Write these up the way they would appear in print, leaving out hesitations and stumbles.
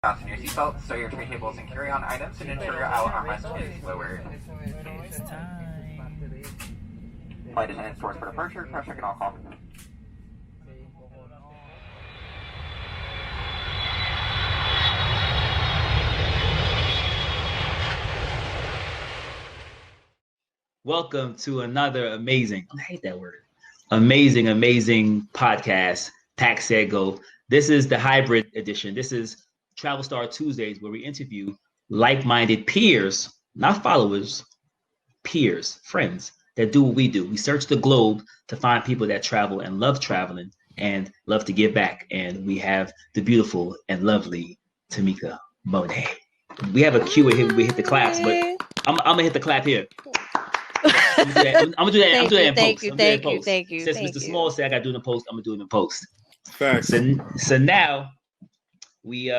Fasten your seatbelt, stow your tray tables and carry-on items, and ensure your aisle armrest is lowered. It's time. Flight attendants doors for departure, crash check and all call. Welcome to another amazing, I hate that word, amazing podcast, packsetgo. This is the hybrid edition. This is Travel Star Tuesdays, where we interview like-minded peers, not followers, peers, friends that do what we do. We search the globe to find people that travel and love traveling and love to give back. And we have the beautiful and lovely Tameka Monae. We have a cue here. We hit the claps, but I'm gonna hit the clap here. I'm gonna do that in post. Thank you. Since Mr. Small said I gotta do it in post, I'm gonna do it in post. Facts. So now we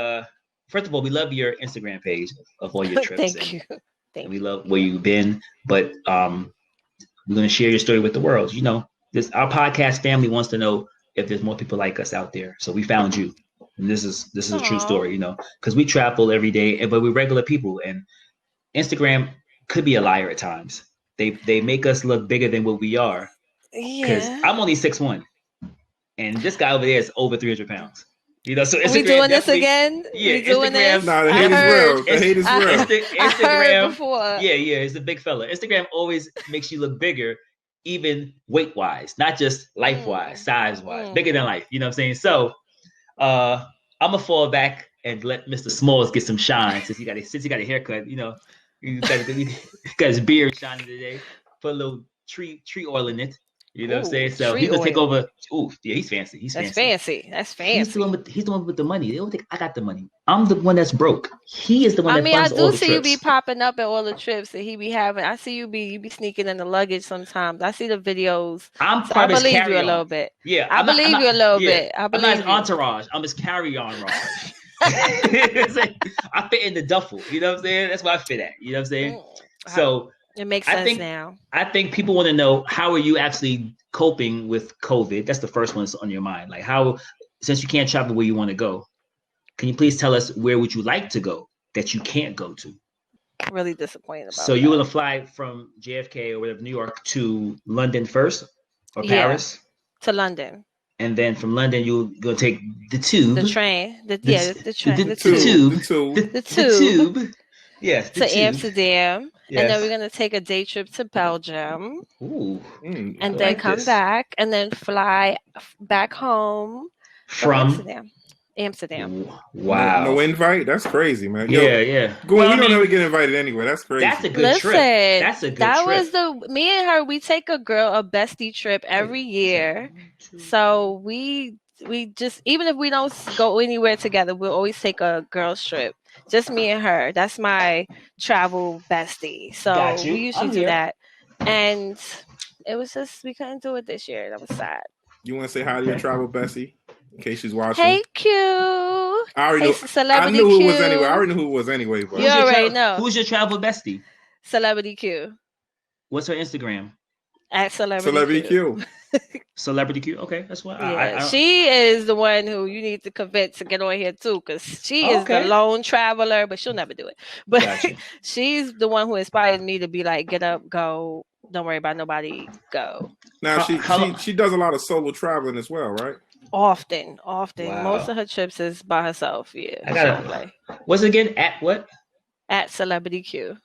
first of all, we love your Instagram page of all your trips. Thank you. We love where you've been, but we're gonna share your story with the world. You know, our podcast family wants to know if there's more people like us out there. So we found you. And this is a true story, you know, because we travel every day, but we're regular people, and Instagram could be a liar at times. They make us look bigger than what we are. Because I'm only 6'1", and this guy over there is over 300 pounds. You know, so Instagram we doing this again? Yeah, we doing Instagram. This? Nah, the hate is real. The hate is real. Instagram. I heard before. Yeah, he's a big fella. Instagram always makes you look bigger, even weight-wise, not just life-wise, size-wise, bigger than life. You know what I'm saying? So, I'm gonna fall back and let Mr. Smalls get some shine since he got a haircut. You know, he got his beard shining today. Put a little tree oil in it. You know what I'm saying? So he's gonna take over. Ooh, yeah, he's fancy. That's fancy. He's the one with the money. They don't think I got the money. I'm the one that's broke. He is the one that funds all the trips. I do see you be popping up at all the trips that he be having. I see you be sneaking in the luggage sometimes. I see the videos. I believe you a little bit. Yeah, I believe you a little bit. I'm not his entourage. I'm his carry-on raj. I fit in the duffel. You know what I'm saying? That's what I fit at. You know what I'm saying? So it makes sense now. I think people want to know, how are you actually coping with COVID? That's the first one that's on your mind. Like, how, since you can't travel where you want to go, can you please tell us where would you like to go that you can't go to? Really disappointed about So you're going to fly from JFK or whatever, New York, to London first, or Paris? To London. And then from London, you're going to take the tube. The train. The tube. Yes. To Amsterdam. Yes. And then we're going to take a day trip to Belgium. Ooh. And then come back and then fly back home from Amsterdam. Wow. No invite? That's crazy, man. Yo, yeah. We don't ever get invited anyway. That's crazy. That's a good trip. That's a good trip. Me and her, we take a bestie trip every year. So we just, even if we don't go anywhere together, we'll always take a girls trip. Just me and her. That's my travel bestie. So we usually do that. And it was just, we couldn't do it this year. That was sad. You want to say hi to your travel bestie? In case she's watching. Hey, Q. I already Celebrity knew who Q. it was anyway. I already knew who it was anyway. But. You already know. Who's your travel bestie? Celebrity Q. What's her Instagram? At Celebrity Q. Celebrity Q. Okay, that's what. Yeah, she is the one who you need to convince to get on here too, because she is the lone traveler, but she'll never do it. But she's the one who inspired me to be like, get up, go. Don't worry about nobody. Go. Now she does a lot of solo traveling as well, right? Often. Wow. Most of her trips is by herself. Yeah. What's it again? At what? At Celebrity Q.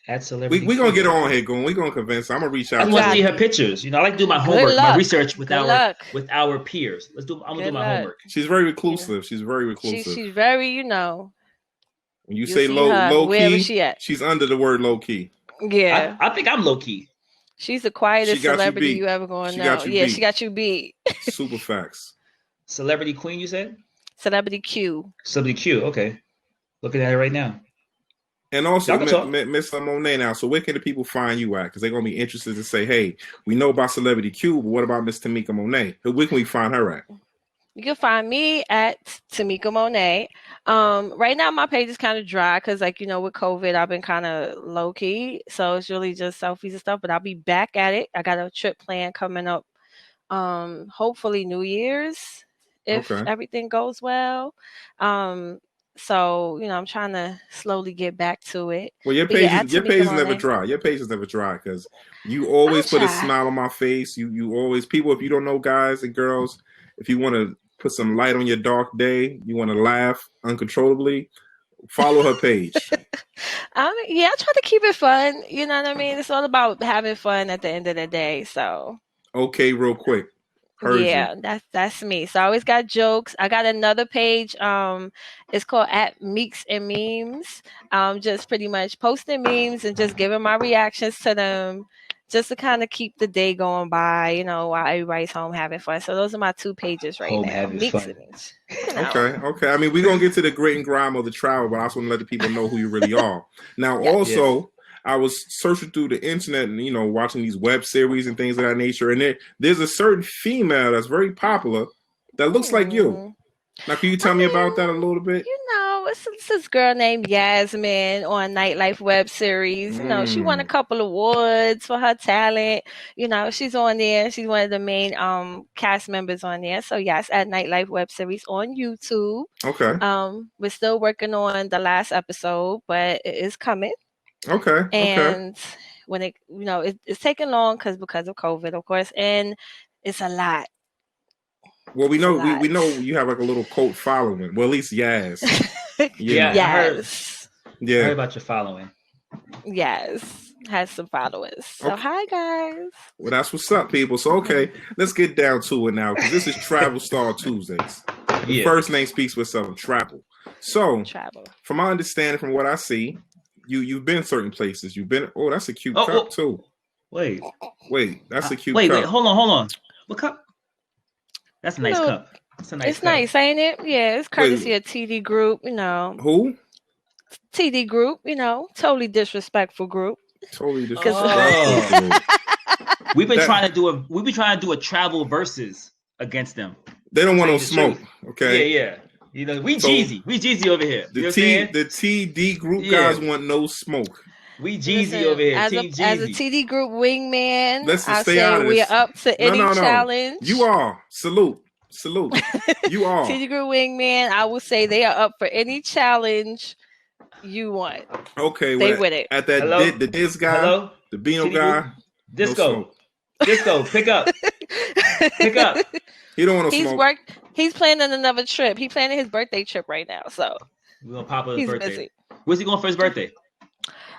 At Celebrity We're going to get her on here, Goon. We're going to convince her. I'm going to reach out. I want to see her pictures. You know, I like to do my homework, my research with our peers. I'm going to do my homework. She's very reclusive. She's very reclusive. She's very, when you say low key, she at. She's under the word low key. Yeah. I think I'm low key. She's the quietest celebrity you ever going to know. Yeah, she got you beat. Super facts. Celebrity Queen, you said? Celebrity Q. Celebrity Q, okay. Looking at it right now. And also, Miss Monae now, so where can the people find you at? Because they're going to be interested to say, hey, we know about Celebrity Q, but what about Miss Tameka Monae? Where can we find her at? You can find me at Tameka Monae. Right now, my page is kind of dry because, with COVID, I've been kind of low key. So it's really just selfies and stuff. But I'll be back at it. I got a trip plan coming up. Hopefully New Year's, if everything goes well. So, I'm trying to slowly get back to it. Well, your But yeah, page is never dry. Your page is never dry because you always put a smile on my face. You always, people, if you don't know, guys and girls, if you want to put some light on your dark day, you want to laugh uncontrollably, follow her page. I try to keep it fun. You know what I mean? It's all about having fun at the end of the day. So okay, real quick. That's me. So I always got jokes. I got another page. It's called @Meeks and Memes. Just pretty much posting memes and just giving my reactions to them, just to kind of keep the day going by, while everybody's home having fun. So those are my 2 pages right now. Meeks and Memes. Okay. I mean, we're gonna get to the grit and grime of the travel, but I also want to let the people know who you really are. Now, also. I was searching through the internet and, watching these web series and things of that nature. And there's a certain female that's very popular that looks like you. Now, can you tell me about that a little bit? It's this girl named Yasmin on Nightlife web series. She won a couple awards for her talent. She's on there. She's one of the main cast members on there. So yes, at Nightlife web series on YouTube. Okay. We're still working on the last episode, but it is coming. Okay. And when it's taking long because of COVID, of course, and it's a lot. Well, we know you have like a little cult following. Well, at least Yaz. Yes. I heard about your following. Yes, has some followers. So hi guys. Well, that's what's up, people. So let's get down to it now because this is Travel Star Tuesdays. The first name speaks for itself. Travel. So, from my understanding, from what I see. You've been certain places. You've been. Oh, that's a cute cup too. Wait, that's a cute. Wait, cup. Hold on. What cup? That's a nice cup. It's nice, ain't it? Yeah, it's courtesy of TD Group. Who? TD Group. Totally disrespectful group. Totally disrespectful. We've been trying to do a travel versus against them. They don't want no smoke. Okay. Yeah. We Jeezy over here. The TD Group guys want no smoke. We Jeezy over here. As a TD Group wingman, I say we are up to any challenge. You are. Salute. You are. TD Group wingman, I will say they are up for any challenge you want. Okay. They with it. At that, the Diz guy, the Beano guy. Disco, pick up. Pick up. He don't want to smoke. He's planning another trip. He's planning his birthday trip right now. So we're gonna pop up his birthday. Busy. Where's he going for his birthday?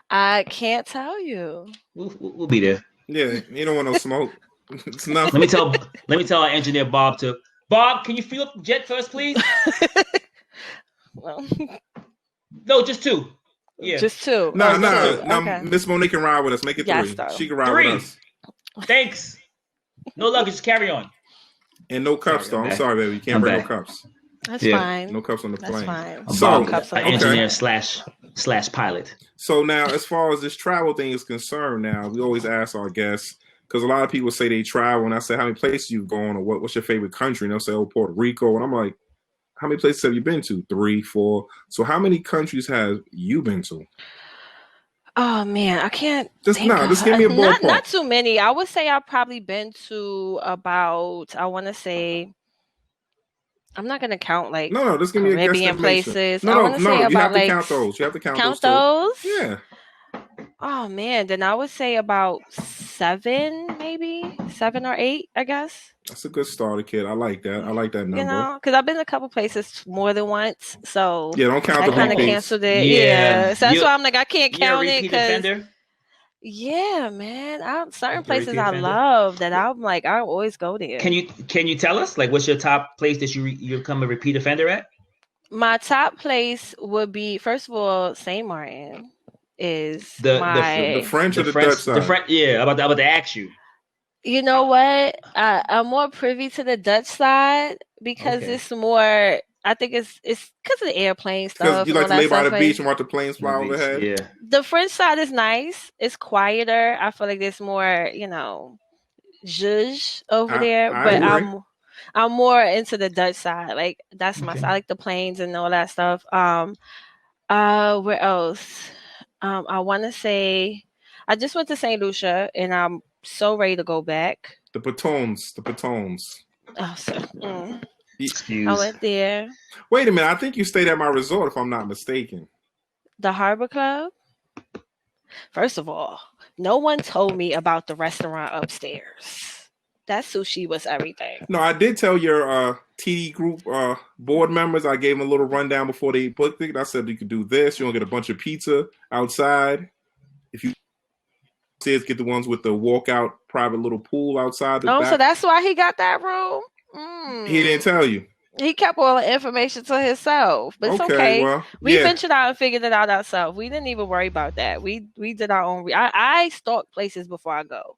I can't tell you. We'll be there. Yeah, he don't want no smoke. It's nothing. Let me tell our engineer Bob to Bob. Can you fill up the jet first, please? Well, no, just 2. Yeah, just 2. No. Okay. Miss Monae can ride with us. Make it 3. She can ride with us. Thanks. No luggage. Just carry on. And no cups, though. I'm sorry, baby. You can't bring no cups. That's fine. No cups on the plane. That's fine. So, engineer slash pilot. So now, as far as this travel thing is concerned, now we always ask our guests because a lot of people say they travel, and I say, "How many places you've gone, or what's your favorite country?" And they'll say, "Oh, Puerto Rico," and I'm like, "How many places have you been to? 3, 4." So, how many countries have you been to? Oh man, I can't. Just give me a ballpark. Not too many. I would say I've probably been to about. I want to say. I'm not gonna count like. No, just give me a Caribbean places. No. You have to count those. You have to count those. Yeah. Oh man, then I would say about 7, maybe 7 or 8. I guess. That's a good starter, kid. I like that. I like that number. Because I've been to a couple places more than once, so don't count the I kind of canceled it. Yeah. So that's why I'm like, I can't count it because. Yeah, man. Certain places I love that I'm like, I always go there. Can you tell us like what's your top place that you become a repeat offender at? My top place would be, first of all, St. Martin is the French or the Dutch side. I'm about to ask you. You know what? I'm more privy to the Dutch side because it's more. I think it's because of the airplane stuff. Because you like to lay by the beach and watch the planes fly overhead. Yeah. The French side is nice. It's quieter. I feel like there's more, zhuzh over there. But I'm more into the Dutch side. Like that's my side. I like the planes and all that stuff. Where else? I want to say I just went to St. Lucia and I'm so ready to go back. The Patons. Oh, so, I went there. Wait a minute. I think you stayed at my resort, if I'm not mistaken. The Harbor Club. First of all, no one told me about the restaurant upstairs. That sushi was everything. No, I did tell your TD group board members. I gave them a little rundown before they booked it. I said you could do this. You're gonna get a bunch of pizza outside. If you get the ones with the walkout private little pool outside. The back. So that's why he got that room. He didn't tell you. He kept all the information to himself, but it's okay. Well, we ventured out and figured it out ourselves. We didn't even worry about that. We did our own. I stalk places before I go.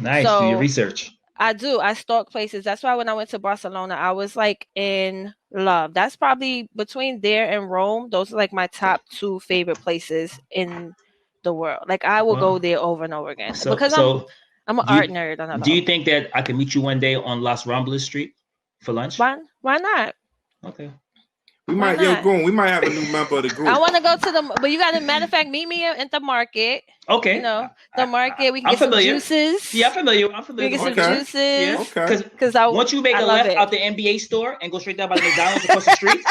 Nice. Do your research. I do. I stalk places. That's why when I went to Barcelona, I was like in love. That's probably between there and Rome. Those are like my top 2 favorite places in the world. Like I will go there over and over again because I'm an art nerd. Do you think that I can meet you one day on Las Ramblas Street for lunch? Why not? Okay. We might have a new member of the group. I want to go to but you got to, matter of fact, meet me at the market. Okay. The market. We can get some juices. Yeah, I'm familiar. We can get some juices. Yeah. Okay. Because once you make a left out the NBA store and go straight down by the McDonald's across the street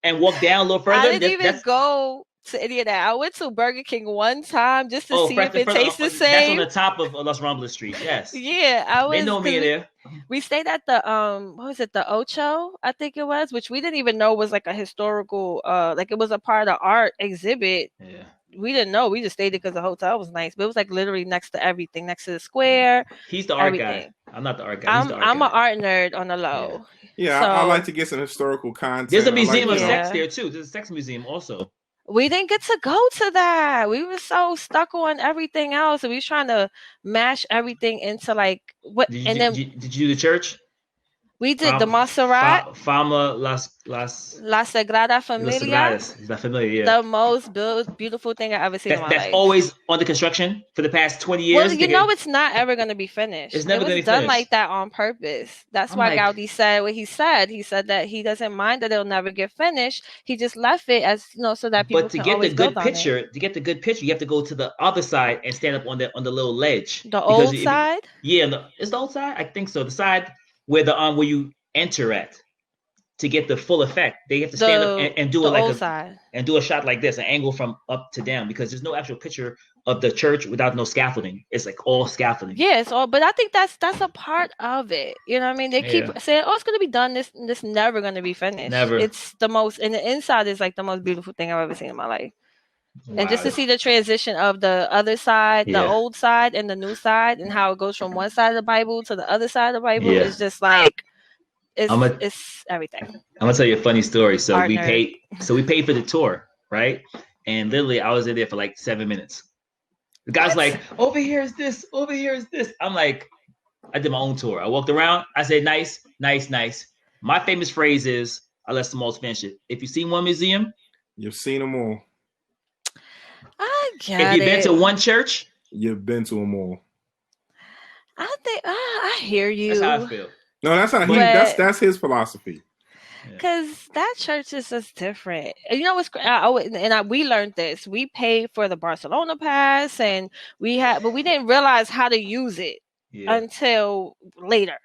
and walk down a little further. I didn't even go to any of that. I went to Burger King one time just to see if it tastes the same. That's on the top of Las Ramblas Street. Yes. Yeah, They know me there. We stayed at the what was it, the Ocho, I think it was, which we didn't even know was like a historical like it was a part of the art exhibit. Yeah. We didn't know. We just stayed there because the hotel was nice, but it was like literally next to everything, next to the square. He's the art guy. I'm not the art guy. I'm an art nerd on the low. Yeah, so, I like to get some historical content. There's a museum of sex there too. There's a sex museum also. We didn't get to go to that. We were so stuck on everything else, and we was trying to mash everything into like what. Did you do the church? We did the Montserrat. Fama La Sagrada Familia. La Familia, yeah. The most beautiful thing I ever seen in my life. That's always under construction for the past 20 years. Well, it's not ever going to be finished. It's never going to be done finished. Like that on purpose. That's why Gaudi said what he said. He said that he doesn't mind that it'll never get finished. He just left it as so that people. But to get the good picture, you have to go to the other side and stand up on the little ledge. The old side. Yeah, it's the old side. I think so. The side where where you enter at to get the full effect. They have to stand up and do it like and do a shot like this, an angle from up to down, because there's no actual picture of the church without no scaffolding. It's like all scaffolding. Yeah, it's all. But I think that's a part of it. You know what I mean? They keep saying, "Oh, it's going to be done. This never going to be finished." Never. It's the most, and the inside is like the most beautiful thing I've ever seen in my life. Wow. And just to see the transition of the other side, the old side and the new side, and how it goes from one side of the Bible to the other side of the Bible is just like it's everything. I'm gonna tell you a funny story. So we paid for the tour, right? And literally, I was in there for like 7 minutes. The guy's like, "Over here is this. Over here is this." I'm like, I did my own tour. I walked around. I said, "Nice, nice, nice." My famous phrase is, "I let Smalls finish it." If you've seen one museum, you've seen them all. I get it. If you've been to one church, you've been to them all. I think I hear you. That's how I feel. No, that's how that's his philosophy. Because that church is just different. And you know what's we learned this. We paid for the Barcelona pass, and but we didn't realize how to use it until later.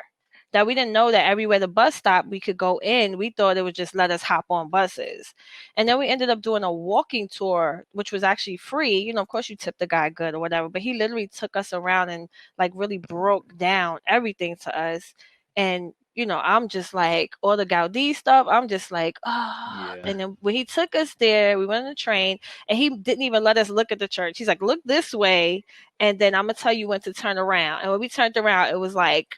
That we didn't know that everywhere the bus stopped, we could go in. We thought it would just let us hop on buses. And then we ended up doing a walking tour, which was actually free. You know, of course you tip the guy good or whatever, but he literally took us around and like really broke down everything to us. And, you know, I'm just like, all the Gaudi stuff, I'm just like, oh. Yeah. And then when he took us there, we went on the train, and he didn't even let us look at the church. He's like, look this way, and then I'm going to tell you when to turn around. And when we turned around, it was like,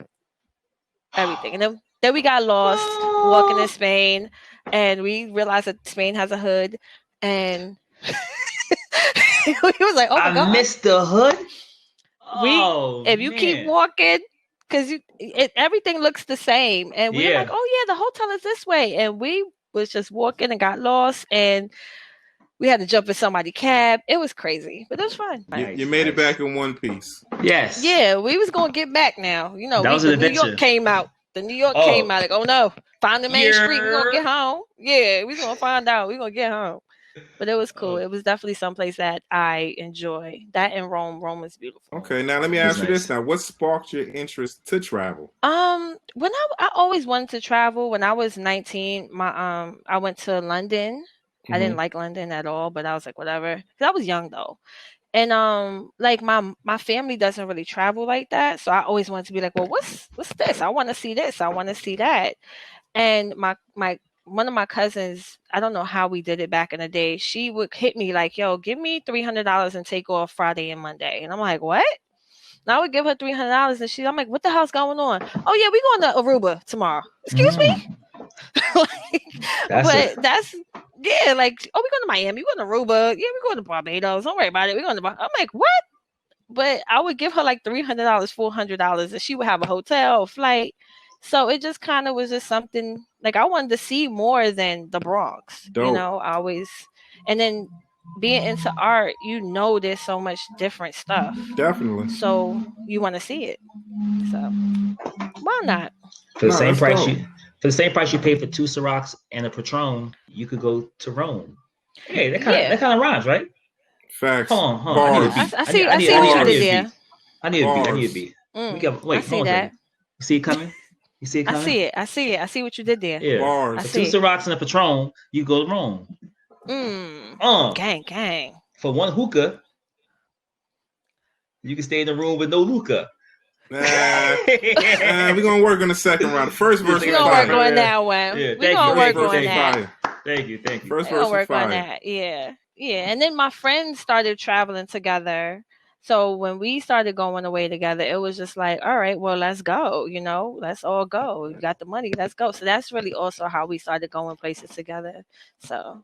everything. And then we got lost walking in Spain, and we realized that Spain has a hood, and he was like, "Oh my God, I missed the hood." If you keep walking, because everything looks the same, and we were like, "Oh yeah, the hotel is this way," and we was just walking and got lost, and we had to jump in somebody's cab. It was crazy, but it was fun. You made it back in one piece. Yes. Yeah, we was gonna get back now. You know, New York came out. The New York came out like, oh no, find the main street. We're gonna get home. Yeah, we're gonna find out. We're gonna get home. But it was cool. Oh. It was definitely someplace that I enjoy. That in Rome. Rome is beautiful. Okay, now let me It's ask you nice. this. Now, what sparked your interest to travel? When I always wanted to travel. When I was 19, I went to London. I didn't like London at all, but I was like, whatever. 'Cause I was young though. And like my family doesn't really travel like that. So I always wanted to be like, well, what's this? I want to see this. I want to see that. And my one of my cousins, I don't know how we did it back in the day. She would hit me like, yo, give me $300 and take off Friday and Monday. And I'm like, what? And I would give her $300 and I'm like, what the hell's going on? Oh yeah, we going to Aruba tomorrow. Excuse me? That's yeah, like, oh, we're going to Miami, we're going to Aruba, yeah, we're going to Barbados. Don't worry about it. We're going to I'm like, what? But I would give her like $300, $400, and she would have a hotel, a flight. So it just kind of was just something like I wanted to see more than the Bronx. Dope. You know, I always, and then being into art, you know, there's so much different stuff. Definitely. So you want to see it. So why not? For the same price dope. for the same price you pay for 2 Cirocs and a Patron, you could go to Rome. Hey, that kind of rhymes, right? Facts. Hold on. Bars. I see what you did there. I need a beat. Wait, I see that. You see it coming? You see it coming? I see it. I see what you did there. Yeah. Bars. For 2 Cirocs and a Patron, you go to Rome. Gang. For 1 hookah, you can stay in the room with no hookah. We're gonna work on the second round. The first verse We're gonna work on that one. Yeah, we're gonna work on that. Thank you. First we're gonna verse work on that. Yeah. And then my friends started traveling together. So when we started going away together, it was just like, all right, well, let's go. You know, let's all go. We got the money, let's go. So that's really also how we started going places together. So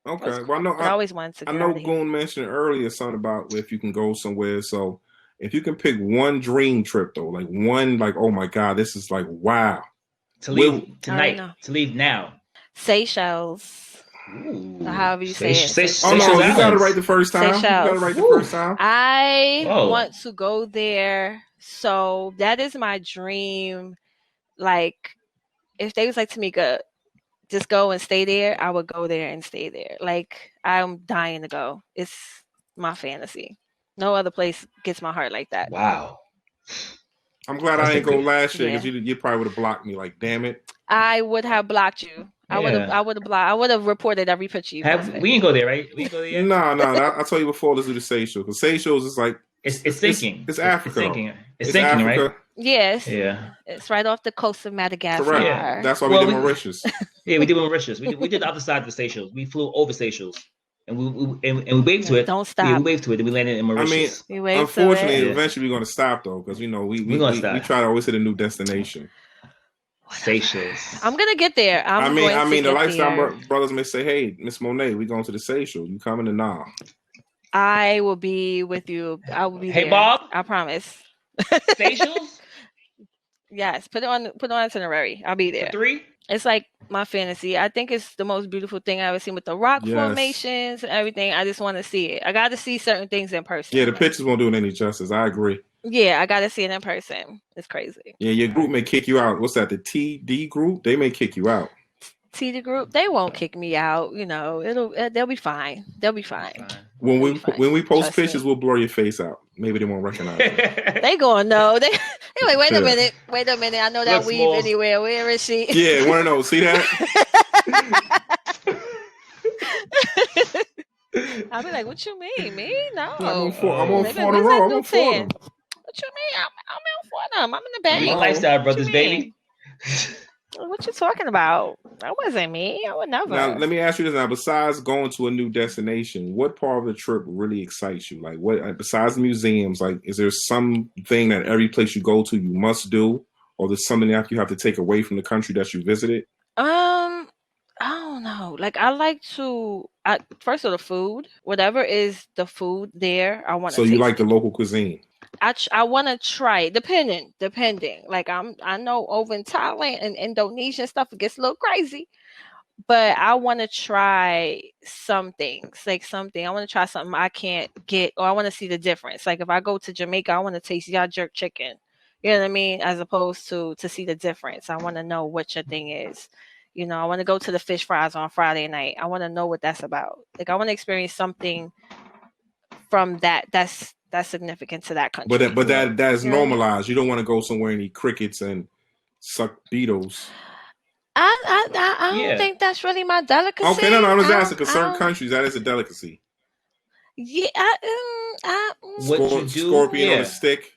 okay. Cool. Well, I always wanted to. I know Goon mentioned earlier something about if you can go somewhere. So if you can pick one dream trip though, like one, like, oh my God, this is like wow. To leave tonight. To leave now. Seychelles. Ooh. However you say it. Oh no, you got it right the first time. Seychelles. You got it right the first time. I want to go there. So that is my dream. Like, if they was like, Tameka, just go and stay there, I would go there and stay there. Like, I'm dying to go. It's my fantasy. No other place gets my heart like that. Wow. I'm glad I ain't go last year because you probably would have blocked me. Like, damn it. I would have blocked you. I would have reported every picture you posted. We didn't go there, right? We didn't go there yet? No. I told you before, let's do the Seychelles. Because Seychelles is like it's sinking. It's Africa. It's sinking, Africa. Right? Yes. Yeah. It's right off the coast of Madagascar. Correct. Yeah. That's why we did Mauritius. Yeah, we did Mauritius. We did the other side of the Seychelles. We flew over Seychelles. And we waved to it. Don't stop. Yeah, we waved to it. Then we landed in Mauritius. I mean, unfortunately, eventually we're going to stop though, because we try to always hit a new destination. Seychelles. I'm gonna get there. I mean, the lifestyle brothers may say, "Hey, Miss Monae, we going to the Seychelles. You coming to now?" I will be with you. I will be there. Hey, Bob. I promise. Seychelles. Yes, put it on itinerary. I'll be there. For 3. It's like my fantasy. I think it's the most beautiful thing I've ever seen with the rock formations and everything. I just want to see it. I got to see certain things in person. Yeah, the pictures won't do it any justice. I agree. Yeah, I got to see it in person. It's crazy. Yeah, your group may kick you out. What's that? The TD group? They may kick you out. TD group? They won't kick me out. You know, they'll be fine. They'll be fine. When we post pictures, we'll blur your face out. Maybe they won't recognize you. They gonna know. They like, wait a minute. I know that weave anywhere. Where is she? Yeah, want to know? See that? I'll be like, what you mean? Me? No. I'm on 4 in a row. I'm on 4 of them. What you mean? I'm on 4 of them. I'm in the bank. Lifestyle brothers, baby. What you talking about? That wasn't me. I would never. Now, let me ask you this now. Besides going to a new destination, what part of the trip really excites you? Like, what besides the museums? Like, is there something that every place you go to you must do, or there's something that you have to take away from the country that you visited? I don't know. Like, I like to. First of all, the food. Whatever is the food there, I want to. So you like the local cuisine? I want to try it, depending. Like I know over in Thailand and Indonesia and stuff, it gets a little crazy, but I want to try some things, like something. I want to try something I can't get, or I want to see the difference. Like if I go to Jamaica, I want to taste y'all jerk chicken. You know what I mean? As opposed to see the difference. I want to know what your thing is. You know, I want to go to the fish fries on Friday night. I want to know what that's about. Like, I want to experience something from that's significant to that country. But that's You know what I mean? normalized. You don't want to go somewhere and eat crickets and suck beetles. I don't think that's really my delicacy. Okay, no, I'm just asking because certain countries that is a delicacy. Yeah, What you do? Scorpion on a stick.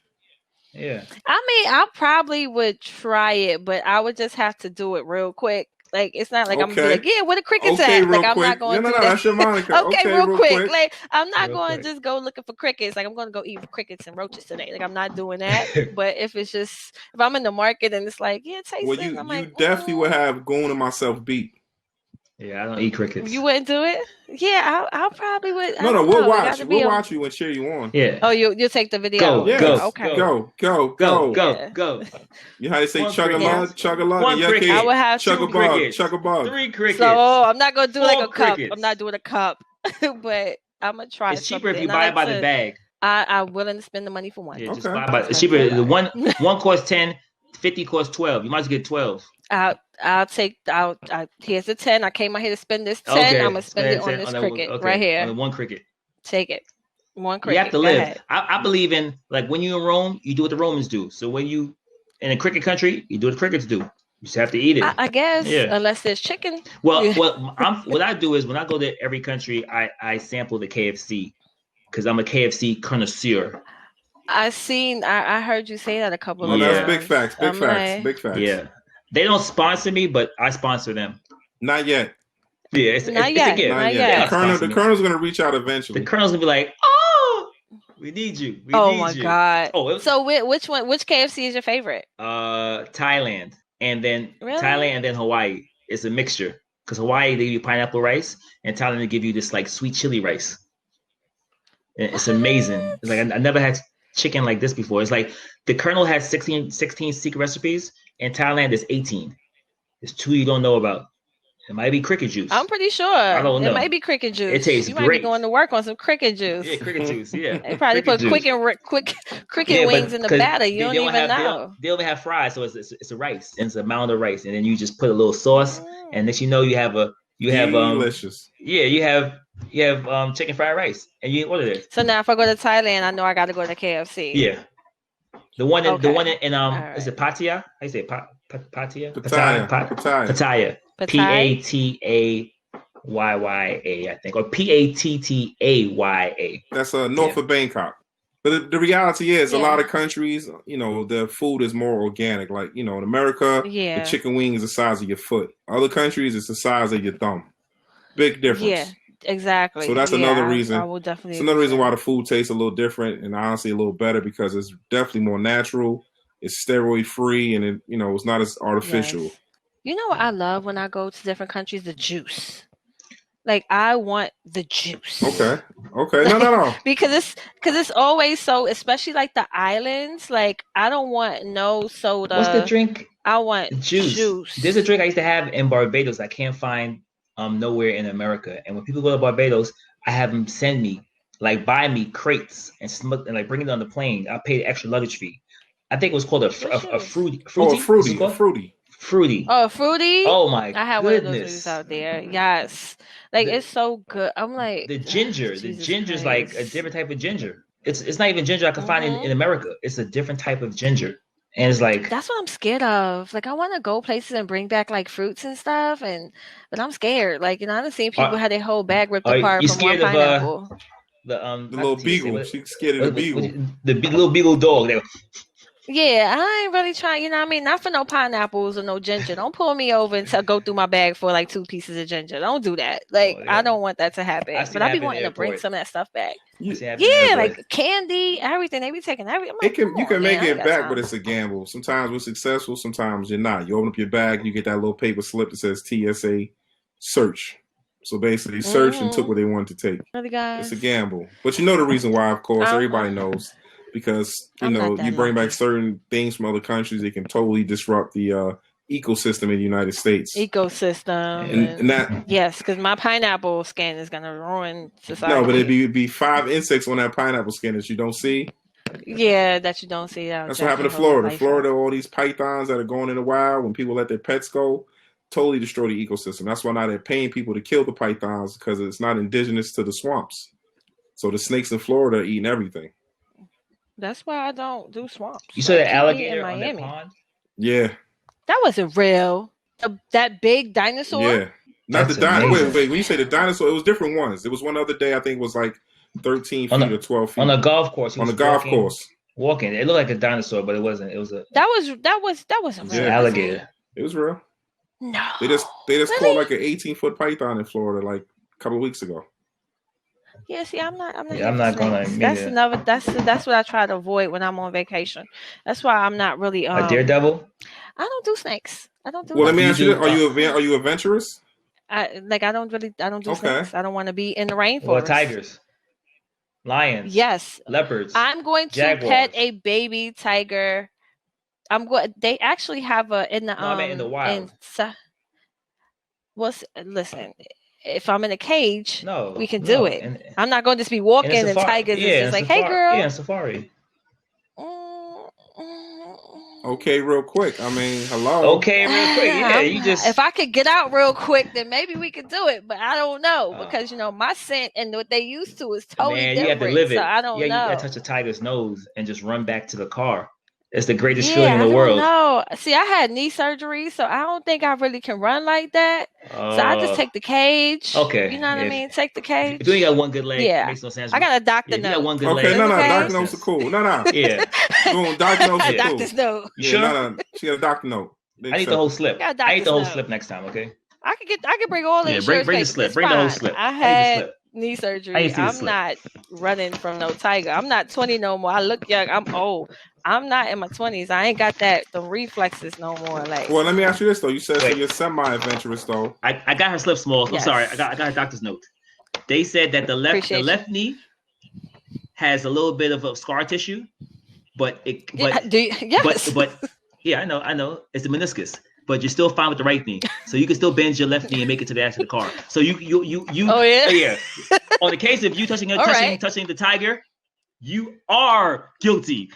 Yeah. I mean, I probably would try it, but I would just have to do it real quick. Like, it's not like I'm gonna be like, yeah, where the crickets at? Like, I'm not going to do that. That's your moniker. Okay, real quick. Like, I'm not Real going quick. to just go looking for crickets. Like, I'm going to go eat crickets and roaches today. Like, I'm not doing that. But if I'm in the market and it's like, yeah, taste well, it. you I'm like, definitely would have Goon and myself beat. Yeah, I don't eat crickets. You wouldn't do it? Yeah, I probably would. No, we'll watch. We'll watch you and cheer you on. Yeah. Oh, you'll take the video. Go, yes. go, okay. Go. Yeah. You know how they say One chug a lug, cricket. chug a lug. One cricket. I would have chug a two bug, crickets. chug a bug. 3 crickets. So I'm not gonna do like a 4 cup. crickets. I'm not doing a cup, but I'm gonna try. It's cheaper if something. you buy it by the bag. I'm willing to spend the money for one. Yeah, just Okay. buy by. It's cheaper. The one costs 10, 50 costs 12. You might as well get 12. Here's the 10. I came out here to spend this 10. Okay. I'm gonna spend it on 10 this that cricket okay. right here. On the one cricket. Take it. One cricket. You have to Go live. ahead. I believe in, like, when you're in Rome, you do what the Romans do. So when you in a cricket country, you do what the crickets do. You just have to eat it. I guess, Yeah. unless there's chicken. Well, Yeah. what I do is when I go to every country, I sample the KFC because I'm a KFC connoisseur. I heard you say that a couple Oh, of times. that's big facts. Big I'm facts. like, Big facts. Yeah, they don't sponsor me, but I sponsor them. Not yet. Yeah, it's Not a yet. gift. Not Not yet. yet. Yeah. The Colonel's gonna reach out eventually. The Colonel's gonna be like, "Oh, we need you. We Oh need my you." god. Oh, So which KFC is your favorite? Thailand, and then Really? Thailand, and then Hawaii. It's a mixture because Hawaii they give you pineapple rice, and Thailand they give you this like sweet chili rice. And it's amazing. It's like I never had chicken like this before. It's like the Colonel has 16 secret recipes, and Thailand is 18. There's 2 you don't know about. It might be cricket juice. I'm pretty sure. I don't know. It might be cricket juice. It tastes you might great. be going to work on some cricket juice. Yeah, cricket juice. Yeah, They probably Cricket put juice. cricket Yeah, wings in the 'cause batter. You don't even have, know. They don't have fries, so it's a rice. And it's a mound of rice, and then you just put a little sauce, and next you know you have delicious. you have chicken fried rice, and you order it. So now if I go to Thailand, I know I got to go to KFC. Yeah, the one in right. is it Pattaya? How you say it? Pattaya? Pattaya. Pattaya. Pattaya? PATAYYA, I think, or PATTAYA. That's north of Bangkok. But the reality is, a Yeah. lot of countries, their food is more organic. Like, in America, Yeah. the chicken wing is the size of your foot. Other countries, it's the size of your thumb. Big difference. Yeah, exactly. So that's another reason. I will definitely. It's another reason why the food tastes a little different and honestly a little better because it's definitely more natural. It's steroid free and it's not as artificial. Yes. You know what I love when I go to different countries? The juice. Like I want the juice. Okay. No. because it's always so, especially like the islands. Like I don't want no soda. What's the drink? I want juice. There's a drink I used to have in Barbados I can't find nowhere in America. And when people go to Barbados, I have them buy me crates and bring it on the plane. I pay the extra luggage fee. I think it was called a fruity. Oh, fruity. Fruity. Oh, fruity. Oh my I have goodness. one of those movies out there. Yes, it's so good. I'm like the ginger. The Jesus ginger's Christ. like a different type of ginger. It's not even ginger I can find in America. It's a different type of ginger, and it's like that's what I'm scared of. Like I want to go places and bring back like fruits and stuff, but I'm scared. Like I've seen people had their whole bag ripped apart you from one scared of, pineapple. the little beagle. She's scared of the beagle. The little beagle dog. Yeah, I ain't really trying, you know what I mean? Not for no pineapples or no ginger. Don't pull me over and go through my bag for like 2 pieces of ginger. Don't do that. Like, I don't want that to happen. But I be wanting to bring some of that stuff back. Yeah, like candy, everything. They be taking everything. Like, you can make it back, but it's a gamble. Sometimes we're successful, sometimes you're not. You open up your bag, you get that little paper slip that says TSA search. So basically, searched and took what they wanted to take. Really, guys? It's a gamble. But you know the reason why, of course. Everybody knows. Because, you bring back certain things from other countries, it can totally disrupt the ecosystem in the United States. Ecosystem. And that, yes, because my pineapple skin is going to ruin society. No, but it'd be 5 insects on that pineapple skin that you don't see. Yeah, that you don't see. That's what happened to Florida. Florida, all these pythons that are going in the wild, when people let their pets go, totally destroy the ecosystem. That's why now they're paying people to kill the pythons because it's not indigenous to the swamps. So the snakes in Florida are eating everything. That's why I don't do swamps. You saw Like, that keep me alligator in on that Miami. pond? Yeah. That wasn't real. That big dinosaur? Yeah. Not That's the dinosaur. amazing. Wait. When you say the dinosaur, it was different ones. There was one other day, I think it was like 13 feet or 12 feet. On a golf course. He On was the golf walking, course. Walking. It looked like a dinosaur, but it wasn't. It was a That wasn't real. an alligator. It was real. No. They just Really? caught like an 18-foot python in Florida like a couple of weeks ago. Yeah, see, I'm not. Yeah, I'm not gonna. That's another. That's what I try to avoid when I'm on vacation. That's why I'm not really. A daredevil. I don't do snakes. I don't do. Well, let me You ask you do- this. Are you adventurous? I don't do Okay. snakes. I don't want to be in the rainforest. Well, tigers, lions, Yes, leopards. I'm going to Jaguars. pet a baby tiger. I'm going. They actually have a in the No, I meant in the wild. Listen, if I'm in a cage, No, we can do it. In I'm not going to just be walking a and safari- tigers yeah, is in just a like, hey, safari- girl. Yeah, in safari. Okay, real quick. I mean, hello. Okay, real quick. Yeah, you just. If I could get out real quick, then maybe we could do it. But I don't know because my scent and what they used to is totally Man, different. you have to live it. So I don't know. You gotta touch a tiger's nose and just run back to the car. It's the greatest feeling in the world. No, see, I had knee surgery, so I don't think I really can run like that. So I just take the cage. Okay, You know what I mean? Take the cage. If you only got one good leg, Yeah. makes no sense. I got a doctor Yeah, you got note. one good Okay, leg. no, Okay. doctor notes are cool. No. Yeah. Boom, doctor notes are cool. Doctor's note. You sure? No. She got a doctor note. I need the whole slip. Got a I need the whole doctor's note. slip next time, okay? I could bring all the Yeah, insurance bring the papers. slip. It's Bring the whole fine. slip. I I need the had slip. knee I surgery. need to see the I'm slip. not running from no tiger. I'm not 20 no more. I look young. I'm old. I'm not in my 20s. I ain't got the reflexes no more. Like, Well, let me ask you this though. You said so Wait. you're semi-adventurous though. I got her slip small. Yes. I'm sorry. I got a doctor's note. They said that the left knee has a little bit of a scar tissue, but yes. but yeah, I know. It's the meniscus. But you're still fine with the right knee, so you can still bend your left knee and make it to the edge of the car. So you. Oh yeah. Yeah. On the case of you touching the tiger, you are guilty.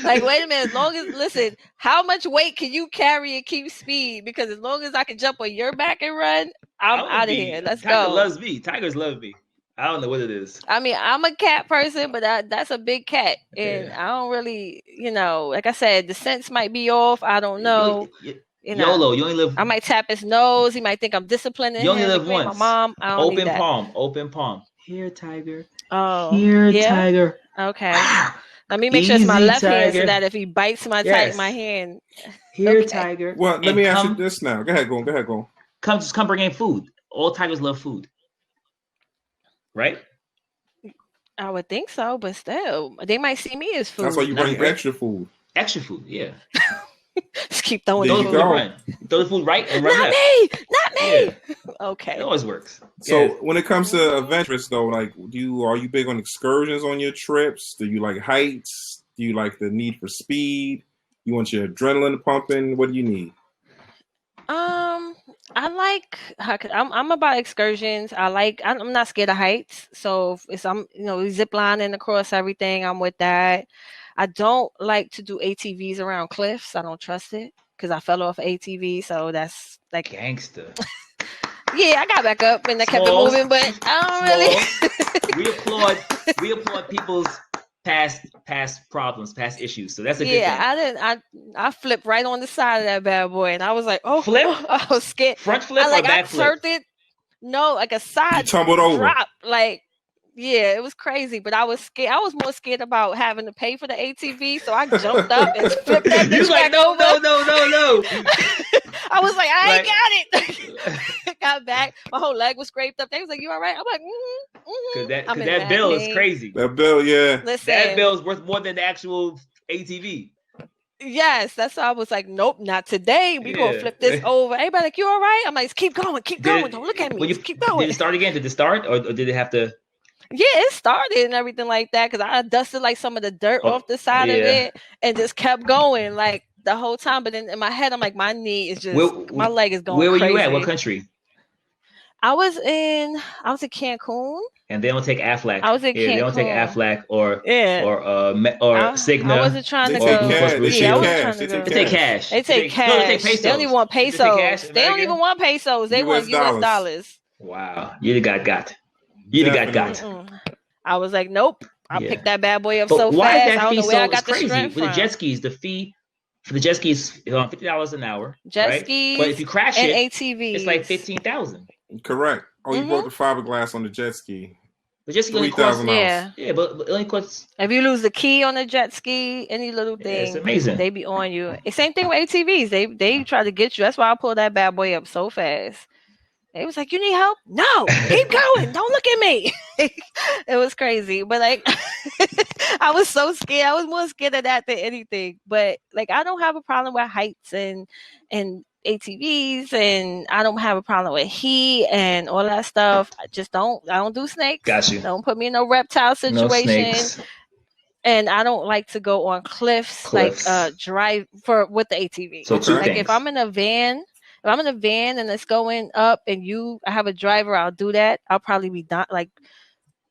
Like, wait a minute. As long as listen, how much weight can you carry and keep speed? Because as long as I can jump on your back and run, I'm out of here. Let's Tiger go. loves me. Tigers love me. I don't know what it is. I mean, I'm a cat person, but that's a big cat, and I don't really, like I said, the sense might be off. I don't know. YOLO, you only live. I might tap his nose. He might think I'm disciplining You only him. live once. My mom. I don't need that. Open palm. Here, tiger. Oh, Here, yeah? tiger. Okay. Let me make sure it's my Easy, left hand so tiger. that if he bites my hand. Here, Okay. tiger. Well, let me ask you this now. Go ahead, go. Come bring in food. All tigers love food. Right? I would think so, but still, they might see me as food. That's why you bring extra food. Extra food, yeah. Just keep throwing There the you food. go. Throw the food right and run Not left. me. Yeah. Okay. It always works. So Yeah. when it comes to adventurous though, like are you big on excursions on your trips? Do you like heights? Do you like the need for speed? You want your adrenaline pumping? What do you need? I'm about excursions. I'm not scared of heights. So if I'm zip lining across everything, I'm with that. I don't like to do ATVs around cliffs. I don't trust it because I fell off ATV. So that's like Gangster. Yeah, I got back up and I kept it moving, but I don't really. we applaud people's past problems, past issues. So that's a good thing. I flipped right on the side of that bad boy, and I was like, oh, flip. I was scared. Front flip or back flip? No, like a side You tumbled over. drop. Like, yeah, it was crazy. But I was scared. I was more scared about having to pay for the ATV, so I jumped up and flipped that bitch back over. No. I was like, I ain't got it. Got back. My whole leg was scraped up. They was like, you all right? I'm like, Cause that bill is crazy. That bill, yeah. Listen, that bill is worth more than the actual ATV. Yes, that's why I was like, nope, not today. We gonna flip this over. Everybody like, you all right? I'm like, keep going. Don't look at me. Just keep going. Did it start again? Did it start or did it have to? Yeah, it started and everything like that because I dusted like some of the dirt off the side of it and just kept going like the whole time. But then in my head, I'm like, my knee is just my leg is going. Where were crazy. you at? What country? I was in Cancun. And they don't take Aflac. I was in They don't take Cancun. Aflac or I Cigna. wasn't trying to They go. take cash. They Yeah, I take wasn't cash. trying to They go. take They take cash. They take cash. No, they take pesos. They don't even want They pesos. take cash, They don't even want pesos. They want US dollars. Wow, you got. You got. Mm-mm. I was like, nope. I picked that bad boy up But so why fast. is that I don't fee know where so I got the crazy strength with from. the jet skis? The fee for the jet skis is $50 an hour. Jet skis, but if you crash and it, ATVs, it's like $15,000. Correct. Oh, you broke the fiberglass on the jet ski. The jet ski only $3,000. Yeah, but it only costs. If you lose the key on the jet ski, any little thing, it's amazing. They be on you. Same thing with ATVs. They try to get you. That's why I pulled that bad boy up so fast. It was like, you need help? No, keep going. Don't look at me. It was crazy. But like, I was so scared. I was more scared of that than anything. But like, I don't have a problem with heights and ATVs, and I don't have a problem with heat and all that stuff. I don't do snakes. Got you. Don't put me in no reptile situation. No snakes. And I don't like to go on cliffs. Like drive with the ATV. So two like things. If I'm in a van and it's going up and I have a driver, I'll do that. I'll probably be like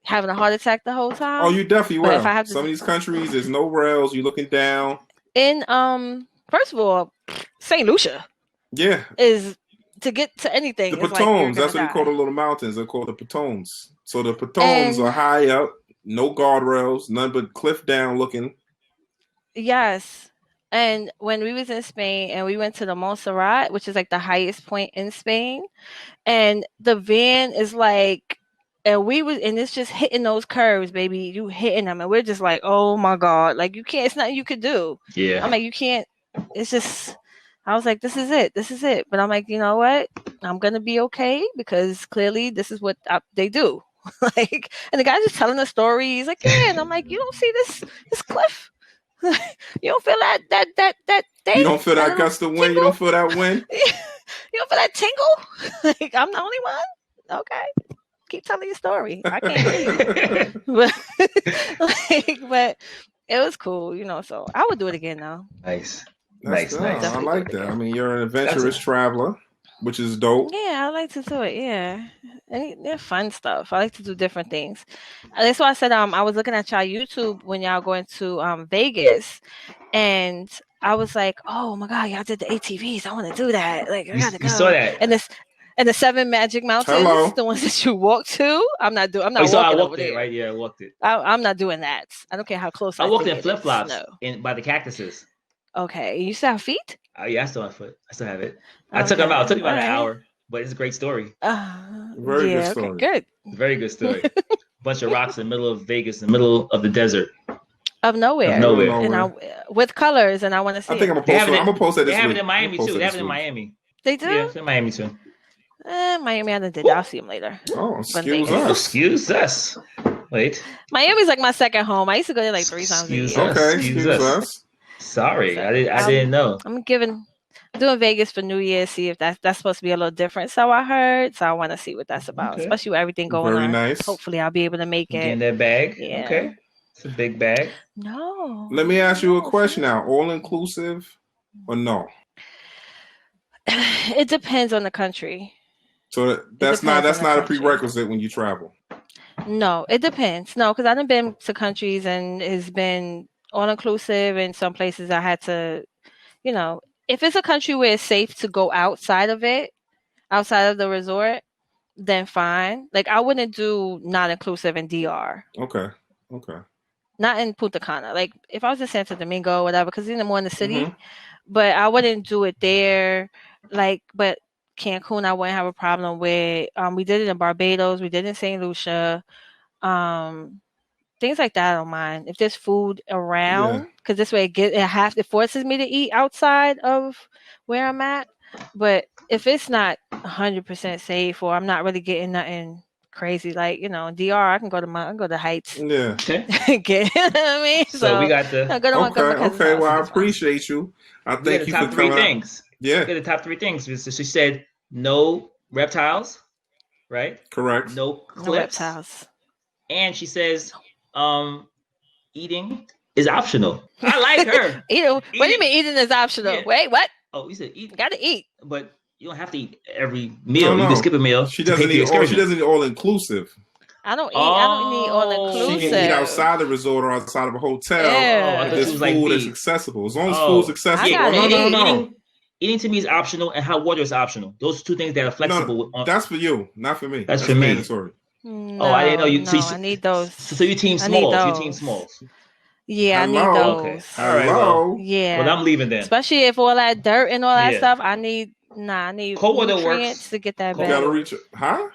having a heart attack the whole time. Oh, you definitely will. If I have Some of these countries, there's no rails. You're looking down. In first of all, St. Lucia. Yeah. Is to get to anything. The Patones. That's what you call the little mountains. They're called the Patones. So the Patones are high up, no guardrails, none but cliff down looking. Yes. And when we was in Spain and we went to the Montserrat, which is like the highest point in Spain, and the van is like, and it's just hitting those curves, baby. You hitting them, and we're just like, oh my God, like you can't. It's nothing you could do. Yeah. I'm like, you can't. It's just. I was like, this is it. But I'm like, you know what? I'm gonna be okay because clearly this is what they do. Like, and the guy's just telling the story. He's like, yeah, and I'm like, you don't see this cliff. You don't feel that thing. You don't feel that gust of wind. Tingle? You don't feel that wind. You don't feel that tingle. Like I'm the only one. Okay, keep telling your story. I can't. but it was cool, So I would do it again though. Nice. Nice. I like that. I mean, you're an adventurous traveler, which is dope. Yeah, I like to do it. Yeah, and they're fun stuff. I like to do different things. That's why I said I was looking at y'all YouTube when y'all going to Vegas, and I was like, oh my God, y'all did the ATVs. I want to do that. Like I gotta go. You saw that. And the 7 Magic Mountains, the ones that you walk to. I'm not walking over there. Right? Yeah, I walked it. I'm not doing that. I don't care how close I walked in flip-flops by the cactuses. Okay, you still have feet? Yeah, I still have foot. I still have it. I took them out. It took about an hour, but it's a great story. Very good story. Okay, good. Very good story. Bunch of rocks in the middle of Vegas, in the middle of the desert. Of nowhere. And with colors, and I want to see. I think I'm gonna post that this week. They have it in Miami too. They have it in Miami. They do? Yeah, it's in Miami too. Miami, I did that. I'll see them later. Oh, excuse us. Wait. Miami's like my second home. I used to go there like 3 times a year. Okay, excuse us. Sorry, I didn't know. I'm doing Vegas for New Year's. See if that's supposed to be a little different. So I heard. So I want to see what that's about, especially with everything going on. Very nice. Hopefully, I'll be able to make it. In that bag. Yeah. Okay, it's a big bag. No. Let me ask you a question now. All inclusive or no? It depends on the country. So that's not a prerequisite when you travel. No, it depends. No, because I've been to countries and it's been all inclusive. In some places, I had to, if it's a country where it's safe to go outside of the resort, then fine. Like I wouldn't do not inclusive in DR. Okay. Not in Punta Cana. Like if I was in Santo Domingo, whatever, because more in the city. But I wouldn't do it there. But Cancun, I wouldn't have a problem with. We did it in Barbados. We did it in St. Lucia. Things like that I don't mind. If there's food around, because this way it forces me to eat outside of where I'm at. But if it's not 100% safe or I'm not really getting nothing crazy, like in DR, I can go to Heights. Yeah. Get what I mean? So we got the okay. Well, I appreciate you. I thank you for top 3 things. Yeah. The top 3 things. So she said no reptiles, right? Correct. No cliffs. No reptiles. And she says, eating is optional. I like her. What do you mean eating is optional? Yeah. Wait, what? Oh, you said eat. Gotta eat. But You don't have to eat every meal. No. You can skip a meal. She to doesn't pay for the need all. She excursion. doesn't need all inclusive. I don't need all Oh. She can eat inclusive. outside the resort or outside of a hotel. I Ew. thought If she there's was like food that's me. accessible. As long as Oh. food's accessible. I gotta No. Eating to me is optional, and hot water is optional. Those two things that are flexible. No, that's for you, not for me. That's for me. Mandatory. No, I didn't know you. No, I need those. So you team I need smalls. You those. team smalls. Yeah, Hello? I need those. Okay. All right. Hello? Yeah. Well, I'm leaving then. Especially if all that dirt and all that Yeah. stuff, I need Cold water nutrients works. to get that Cold You back. gotta reach. Huh?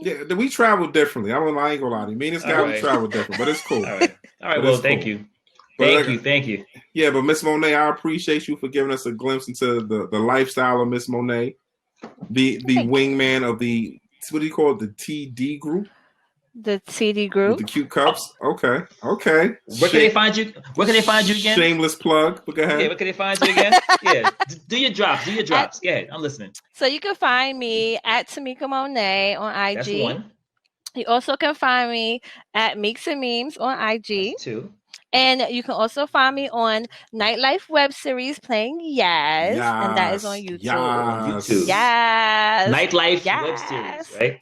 Yeah, we travel differently. I ain't gonna lie to you. Me and this guy, we travel different, but it's cool. All right. But Well, it's thank cool. you. But Thank you. Yeah, but Miss Monae, I appreciate you for giving us a glimpse into the lifestyle of Miss Monae, the wingman of the, what do you call it, the TD group? The TD group. With the cute cups. Okay. Where can they find you? Where can they find you again? Shameless plug. But go ahead. Yeah, where can they find you again? Yeah. Do your drops. Go ahead. I'm listening. So you can find me at Tameka Monae on IG. That's one. You also can find me at Meeks and Memes on IG. That's two. And you can also find me on Nightlife Web Series playing Yes. And that is on YouTube. Yes. Nightlife Web Series, right?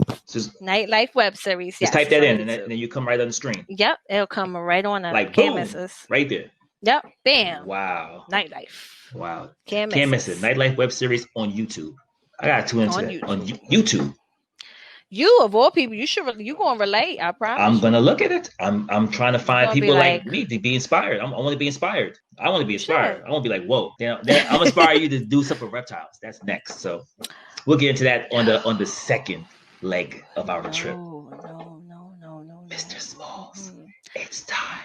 Nightlife Web Series, Just type that in, and then you come right on the screen. Yep, it'll come right on the like can't boom, miss us. right there. Yep, bam. Wow. Nightlife. Wow. Can't miss it. Nightlife Web Series on YouTube. I got to tune into that. On YouTube. You of all people, you gonna relate, I promise. I'm gonna look at it. I'm trying to find people like me to be inspired. I want to be inspired. I want to be inspired. Sure. I want to be like, whoa. Then I'm inspire you to do something for reptiles. That's next. So we'll get into that on the second leg of our trip. No. Mr. Smalls, it's time.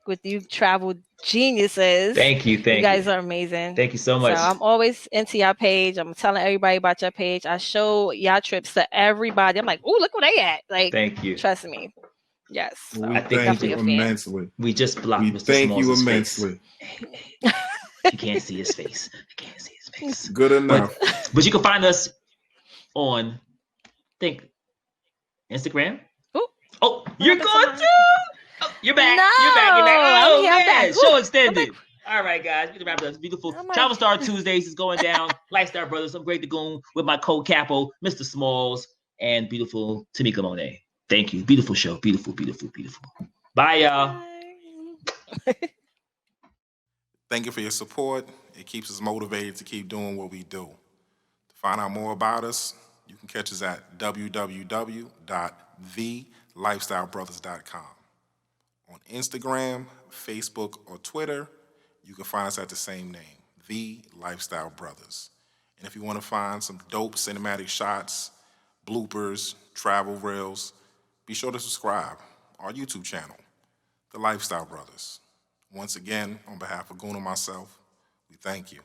With you travel geniuses. Thank you. You guys are amazing. Thank you so much. So I'm always into your page. I'm telling everybody about your page. I show y'all trips to everybody. I'm like, oh, look where they at. Like, thank you. Trust me. Yes. So we thank you immensely. We just blocked Mr. Thank Smalls' you immensely. You can't see his face. Good enough. But you can find us on, Instagram. Ooh. Oh, you're going to? Oh, you're back. No, You're back. Oh, I'm man. back. Show extended. All right, guys. We wrap up this beautiful Oh Travel Star Tuesdays is going down. Lifestyle Brothers. I'm Great to Goon with my co-capo, Mr. Smalls, and beautiful Tameka Monae. Thank you. Beautiful show. Beautiful. Bye, y'all. Thank you for your support. It keeps us motivated to keep doing what we do. To find out more about us, you can catch us at www.thelifestylebrothers.com. On Instagram, Facebook, or Twitter, you can find us at the same name, The Lifestyle Brothers. And if you want to find some dope cinematic shots, bloopers, travel reels, be sure to subscribe our YouTube channel, The Lifestyle Brothers. Once again, on behalf of Goon and myself, we thank you.